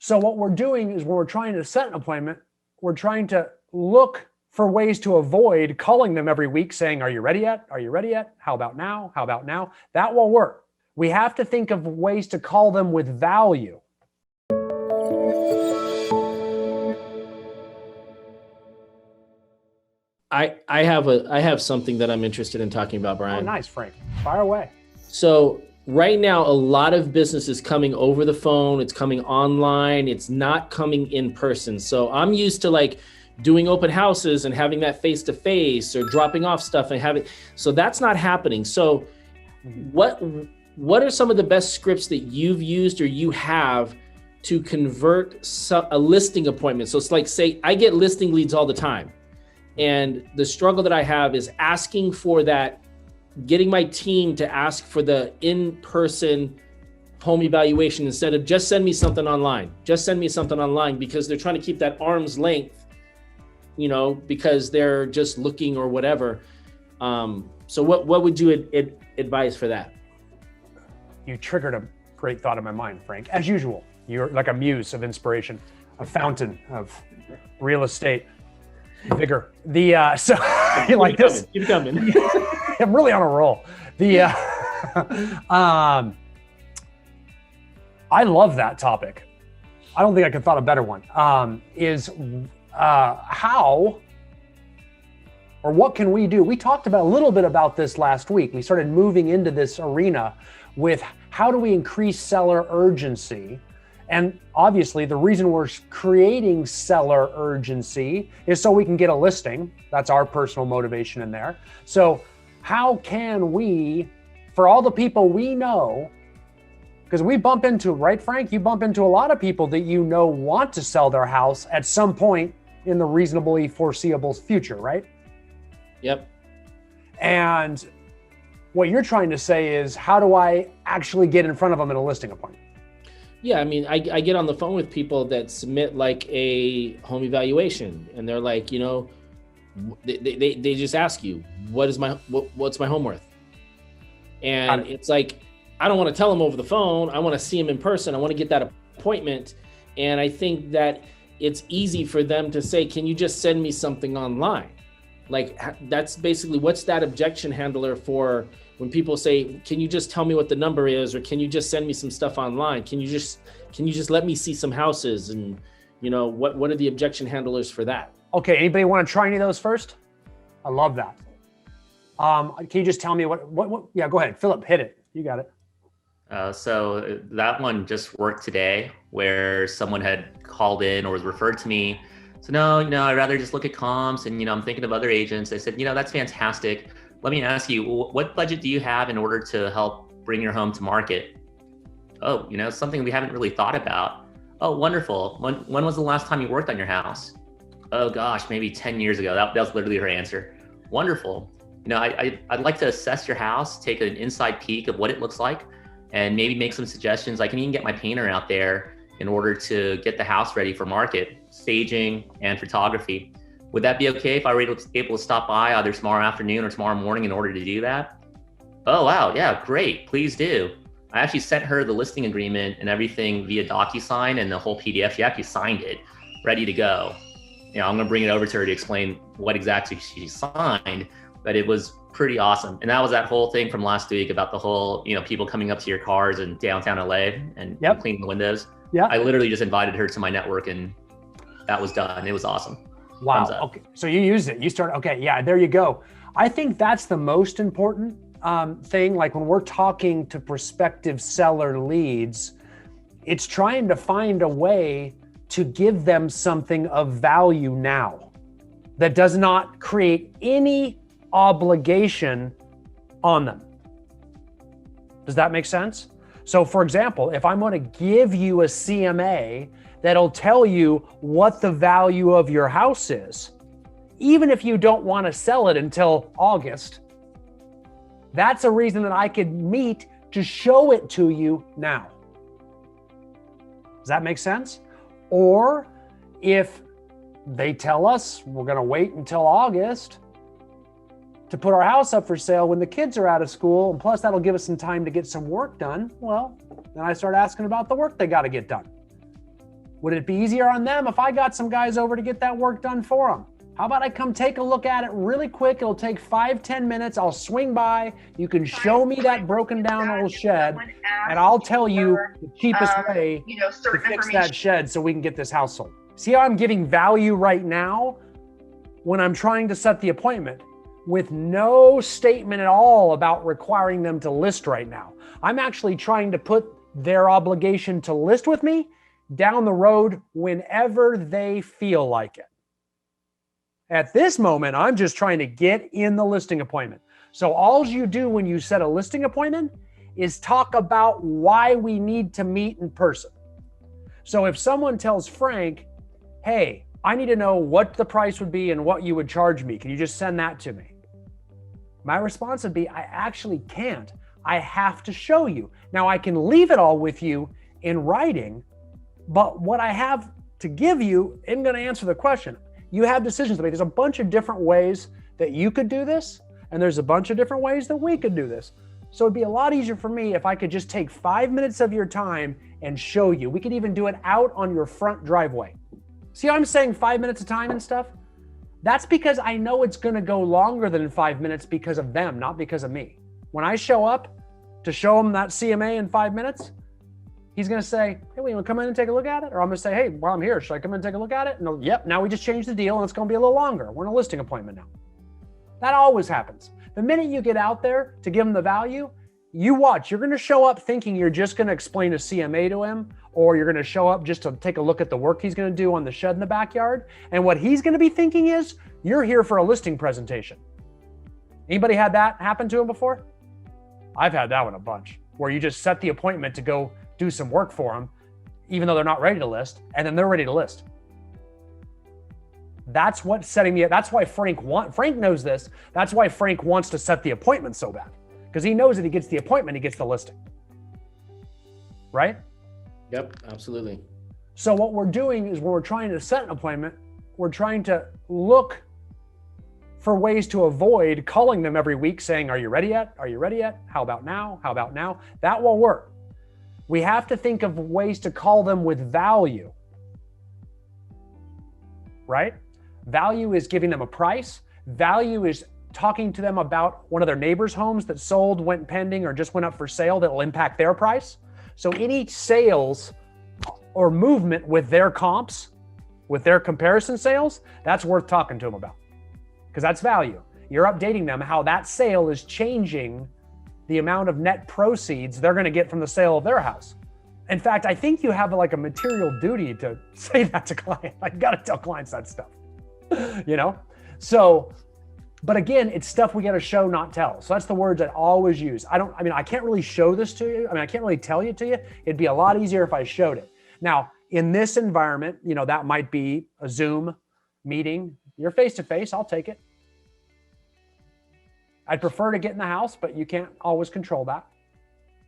So what we're doing is when we're trying to set an appointment, we're trying to look for ways to avoid calling them every week saying, are you ready yet? Are you ready yet? How about now? How about now? That won't work. We have to think of ways to call them with value. I have something that I'm interested in talking about, Brian. Oh, nice, Frank. Fire away. So right now, a lot of business is coming over the phone. It's coming online. It's not coming in person. So I'm used to like doing open houses and having that face-to-face or dropping off stuff and having, so that's not happening. So what are some of the best scripts that you've used or you have to convert a listing appointment? So it's like, say, I get listing leads all the time. And the struggle that I have is asking for that, getting my team to ask for the in-person home evaluation instead of just send me something online. Just send me something online, because they're trying to keep that arm's length, you know, because they're just looking or whatever. So what would you advise for that? You triggered a great thought in my mind, Frank. As usual, you're like a muse of inspiration, a fountain of real estate vigor. So you like this? Keep coming. I'm really on a roll. I love that topic. I don't think I could have thought of a better one. How or what can we do? We talked about a little bit about this last week. We started moving into this arena with how do we increase seller urgency? And obviously the reason we're creating seller urgency is so we can get a listing. That's our personal motivation in there. So how can we, for all the people we know, because we bump into, right, Frank? You bump into a lot of people that you know want to sell their house at some point in the reasonably foreseeable future, right? Yep. And what you're trying to say is, how do I actually get in front of them in a listing appointment? Yeah, I mean, I get on the phone with people that submit like a home evaluation, and they're like, you know, they just ask you, what's my home worth? And it's like, I don't want to tell them over the phone. I want to see them in person. I want to get that appointment. And I think that it's easy for them to say, can you just send me something online? Like, that's basically, what's that objection handler for when people say, can you just tell me what the number is? Or can you just send me some stuff online? Can you just let me see some houses? And, you know, what are the objection handlers for that? Okay, anybody want to try any of those first? I love that. Can you just tell me what, yeah, go ahead, Philip, hit it. You got it. So that one just worked today, where someone had called in or was referred to me. So no, I'd rather just look at comps, and, I'm thinking of other agents. I said, that's fantastic. Let me ask you, what budget do you have in order to help bring your home to market? Oh, something we haven't really thought about. Oh, wonderful. When was the last time you worked on your house? Oh gosh, maybe 10 years ago. That was literally her answer. Wonderful. I'd like to assess your house, take an inside peek of what it looks like, and maybe make some suggestions. I can even get my painter out there in order to get the house ready for market, staging, and photography. Would that be okay if I were able to stop by either tomorrow afternoon or tomorrow morning in order to do that? Oh, wow, yeah, great, please do. I actually sent her the listing agreement and everything via DocuSign and the whole PDF. She actually signed it, ready to go. I'm gonna bring it over to her to explain what exactly she signed, but it was pretty awesome. And that was that whole thing from last week about the whole, people coming up to your cars in downtown LA and cleaning the windows. Yeah. I literally just invited her to my network, and that was done. It was awesome. Wow. Okay. So you used it. You started. Okay. Yeah. There you go. I think that's the most important thing. Like when we're talking to prospective seller leads, it's trying to find a way to give them something of value now that does not create any obligation on them. Does that make sense? So for example, if I'm going to give you a CMA that'll tell you what the value of your house is, even if you don't want to sell it until August, that's a reason that I could meet to show it to you now. Does that make sense? Or if they tell us we're going to wait until August to put our house up for sale when the kids are out of school, and plus that'll give us some time to get some work done, well, then I start asking about the work they got to get done. Would it be easier on them if I got some guys over to get that work done for them? How about I come take a look at it really quick? It'll take 5-10 minutes. I'll swing by. You can show me that broken down old shed, and I'll tell you the cheapest way to fix that shed so we can get this house sold. See how I'm giving value right now when I'm trying to set the appointment with no statement at all about requiring them to list right now. I'm actually trying to put their obligation to list with me down the road whenever they feel like it. At this moment, I'm just trying to get in the listing appointment. So all you do when you set a listing appointment is talk about why we need to meet in person. So if someone tells Frank, hey, I need to know what the price would be and what you would charge me, can you just send that to me? My response would be, I actually can't. I have to show you. Now I can leave it all with you in writing, but what I have to give you isn't going to answer the question. You have decisions to make. There's a bunch of different ways that you could do this, and there's a bunch of different ways that we could do this. So it'd be a lot easier for me if I could just take 5 minutes of your time and show you. We could even do it out on your front driveway. See how I'm saying 5 minutes of time and stuff? That's because I know it's going to go longer than 5 minutes because of them, not because of me. When I show up to show him that CMA in 5 minutes, he's going to say, hey, you want to come in and take a look at it? Or I'm going to say, hey, while I'm here, should I come in and take a look at it? And they'll, yep, now we just changed the deal and it's going to be a little longer. We're in a listing appointment now. That always happens. The minute you get out there to give him the value, you watch. You're going to show up thinking you're just going to explain a CMA to him, or you're going to show up just to take a look at the work he's going to do on the shed in the backyard. And what he's going to be thinking is, you're here for a listing presentation. Anybody had that happen to him before? I've had that one a bunch, where you just set the appointment to go do some work for them, even though they're not ready to list, and then they're ready to list. That's what's setting me up. That's why Frank knows this. That's why Frank wants to set the appointment so bad, because he knows that he gets the appointment, he gets the listing. Right? Yep, absolutely. So what we're doing is, when we're trying to set an appointment, we're trying to look for ways to avoid calling them every week saying, are you ready yet? Are you ready yet? How about now? How about now? That won't work. We have to think of ways to call them with value, right? Value is giving them a price. Value is talking to them about one of their neighbors' homes that sold, went pending, or just went up for sale that will impact their price. So any sales or movement with their comps, with their comparison sales, that's worth talking to them about, because that's value. You're updating them how that sale is changing the amount of net proceeds they're going to get from the sale of their house. In fact, I think you have like a material duty to say that to clients. I got to tell clients that stuff, you know? So, but again, it's stuff we got to show, not tell. So that's the words I always use. I can't really show this to you. I can't really tell it to you. It'd be a lot easier if I showed it. Now, in this environment, that might be a Zoom meeting. You're face-to-face, I'll take it. I'd prefer to get in the house, but you can't always control that.